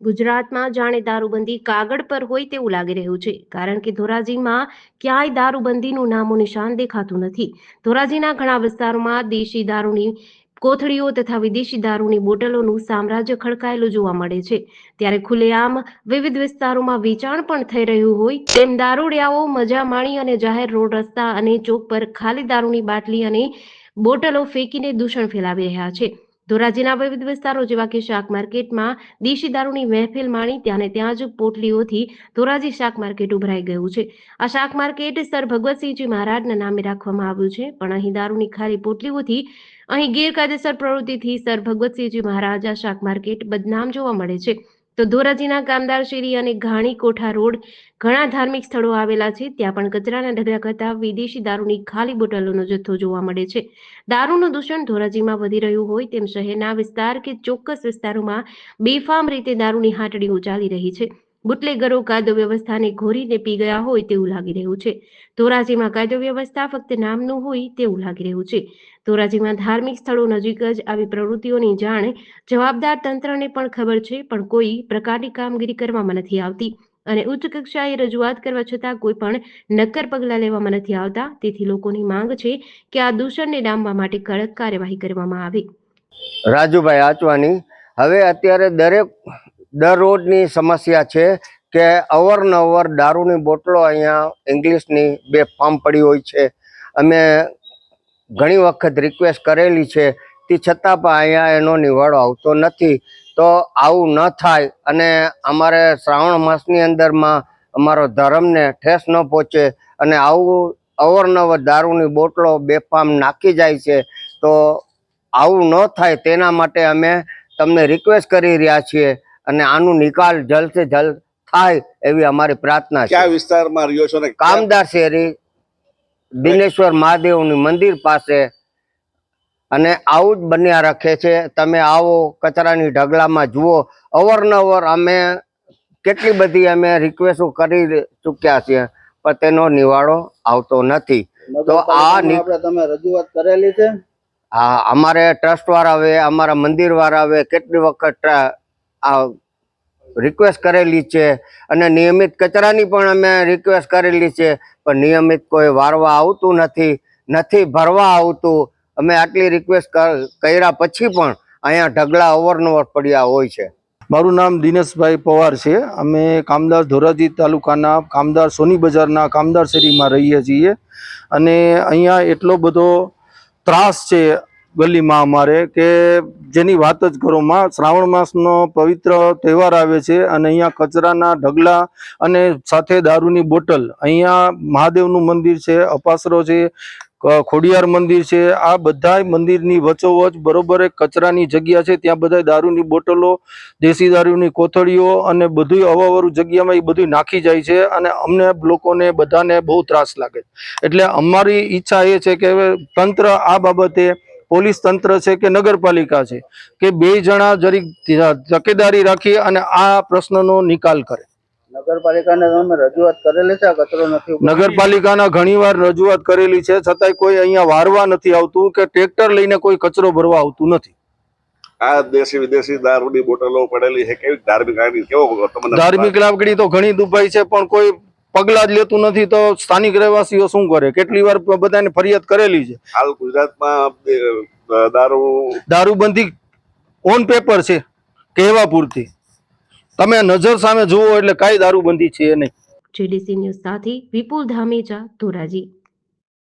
ગુજરાતમાં જાણે દારૂબંધી કાગળ પર હોય તેવું લાગી રહ્યું છે, કારણ કે ધોરાજીમાં ક્યાંય દારૂબંધીનું નામો નિશાન દેખાતું નથી. ધોરાજીના ઘણા વિસ્તારોમાં દેશી દારૂની કોથળીઓ તથા વિદેશી દારૂની બોટલોનું સામ્રાજ્ય ખડકાયેલું જોવા મળે છે. ત્યારે ખુલ્લેઆમ વિવિધ વિસ્તારોમાં વેચાણ પણ થઈ રહ્યું હોય તેમ દારૂડિયાઓ મજા માણી અને જાહેર રોડ, રસ્તા અને ચોક પર ખાલી દારૂની બાટલી અને બોટલો ફેંકીને દૂષણ ફેલાવી રહ્યા છે. ધોરાજીના વિવિધ વિસ્તારો જેવા કે શાક માર્કેટમાં દેશી દારૂની મહેફિલ માણી ત્યાં જ પોટલીઓથી ધોરાજી શાક માર્કેટ ઉભરાઈ ગયું છે. આ શાક માર્કેટ સર ભગવતસિંહજી મહારાજના નામે રાખવામાં આવ્યું છે, પણ અહીં દારૂની ખાલી પોટલીઓથી અહીં ગેરકાયદેસર પ્રવૃત્તિથી સર ભગવતસિંહજી મહારાજ આ શાક માર્કેટ બદનામ જોવા મળે છે. તો ધોરાજીના કામદાર શેરી અને ઘાણી કોઠા રોડ ઘણા ધાર્મિક સ્થળો આવેલા છે, ત્યાં પણ કચરાના ઢગલા કરતા વિદેશી દારૂની ખાલી બોટલોનો જથ્થો જોવા મળે છે. દારૂનું દૂષણ ધોરાજીમાં વધી રહ્યું હોય તેમ શહેરના વિસ્તાર કે ચોક્કસ વિસ્તારોમાં બેફામ રીતે દારૂની હાટડીઓ ચાલી રહી છે. બુટલેગરો કાયદો વ્યવસ્થાને ઘોરીને પી ગયા હોય તેવું લાગી રહ્યું છે. ધોરાજીમાં કાયદો વ્યવસ્થા ફક્ત નામનું હોય તેવું લાગી રહ્યું છે. ધોરાજીમાં ધાર્મિક સ્થળો નજીક જ આવી પ્રવૃત્તિઓની જાણ જવાબદાર તંત્રને પણ ખબર છે, પણ કોઈ પ્રકારની કામગીરી કરવામાં નથી આવતી અને ઉચ્ચ કક્ષાએ રજૂઆત કરવા છતાં કોઈ પણ નક્કર પગલાં લેવામાં નથી આવતા. તેથી લોકોની માંગ છે કે આ દૂષણને ડામવા માટે કડક કાર્યવાહી કરવામાં આવે. રાજુભાઈ આચવાની, હવે અત્યારે દરરોજની સમસ્યા છે કે અવારનવાર દારૂની બોટલો અહીંયા ઇંગ્લિશની બેફામ પડી હોય છે. અમે ઘણી વખત રિક્વેસ્ટ કરેલી છે, તે છતાં પણ અહીંયા એનો નિવાડો આવતો નથી. તો આવું ન થાય અને અમારે શ્રાવણ માસની અંદરમાં અમારો ધર્મને ઠેસ ન પહોંચે અને આવું અવારનવાર દારૂની બોટલો બેફામ નાખી જાય છે, તો આવું ન થાય તેના માટે અમે તમને રિક્વેસ્ટ કરી રહ્યા છીએ અને આનું નિકાલ જલ્દથી જલ્દ થાય એવી અમારી પ્રાર્થના છે. કયા વિસ્તારમાં રહ્યો છો? કામદાર શેરી, દિનેશ્વર મહાદેવની મંદિર પાસે. અને આવું જ બન્યા રાખે છે. તમે આવો કચરાની ઢગલામાં જુઓ, અવારનવાર અમે કેટલી બધી અમે રિક્વેસ્ટો કરી ચૂક્યા છીએ, પણ તેનો નિવાડો આવતો નથી. તો આ તમે રજૂઆત કરેલી છે? હા, અમારે ટ્રસ્ટ વાળા આવે, અમારા મંદિર વાળા આવે, કેટલી વખત આ રિક્વેસ્ટ કરેલી છે અને નિયમિત કચરાની પણ અમે રિક્વેસ્ટ કરેલી છે, પણ નિયમિત કોઈ વારવા આવતું નથી ભરવા આવતું. અમે આટલી રિક્વેસ્ટ કર્યા પછી પણ અહીંયા ઢગલા અવારનવાર પડ્યા હોય છે. મારું નામ દિનેશભાઈ પવાર છે. અમે કામદાર ધોરાજી તાલુકાના કામદાર સોની બજારના કામદાર શેરીમાં રહીએ છીએ અને અહીંયા એટલો બધો ત્રાસ છે ગલીમાં અમારે કે જેની વાત જ કરો માં. શ્રાવણ માસનો પવિત્ર તહેવાર આવે છે અને અહીંયા કચરાના ઢગલા અને સાથે દારૂની બોટલ. અહીંયા મહાદેવનું મંદિર છે, અપાસરો છે, ખોડિયાર મંદિર છે. આ બધા મંદિરની વચ્ચોવચ બરોબર એક કચરાની જગ્યા છે, ત્યાં બધા દારૂની બોટલો, દેશી દારૂની કોથળીઓ અને બધું અવાવરું જગ્યામાં એ બધું નાખી જાય છે અને અમને લોકોને બધાને બહુ ત્રાસ લાગે. એટલે અમારી ઈચ્છા એ છે કે તંત્ર આ બાબતે, પોલીસ તંત્ર છે કે નગરપાલિકા છે, કે બે જણા જરીક તકેદારી રાખી અને આ પ્રશ્નનો નિકાલ કરે. નગરપાલિકાને તમે રજૂઆત કરેલી છે? કચરો નથી? નગરપાલિકાના ઘણી વાર રજૂઆત કરેલી છે, છતાંય કોઈ અહીંયા વારવા નથી આવતું કે ટ્રેક્ટર લઈને કોઈ કચરો ભરવા આવતું નથી. આ દેશી વિદેશી દારૂની બોટલો પડેલી છે, કેવી ધાર્મિક લાગણી? કેવો ધાર્મિક લાગણી તો ઘણી દુભાઈ છે, પણ કોઈ પગલા જ લેતું નથી. તો સ્થાનિક રહેવાસીઓ શું કરે? કેટલી વાર બધાને ફરિયાદ કરેલી છે. હાલ ગુજરાતમાં દારૂબંધી ઓન પેપર છે, કહેવા પૂરતી. તમે નજર સામે જુઓ એટલે કાંઈ દારૂબંધી છે નહીં. GDC ન્યૂઝ સાથે વિપુલ ધામેચા, ધોરાજી.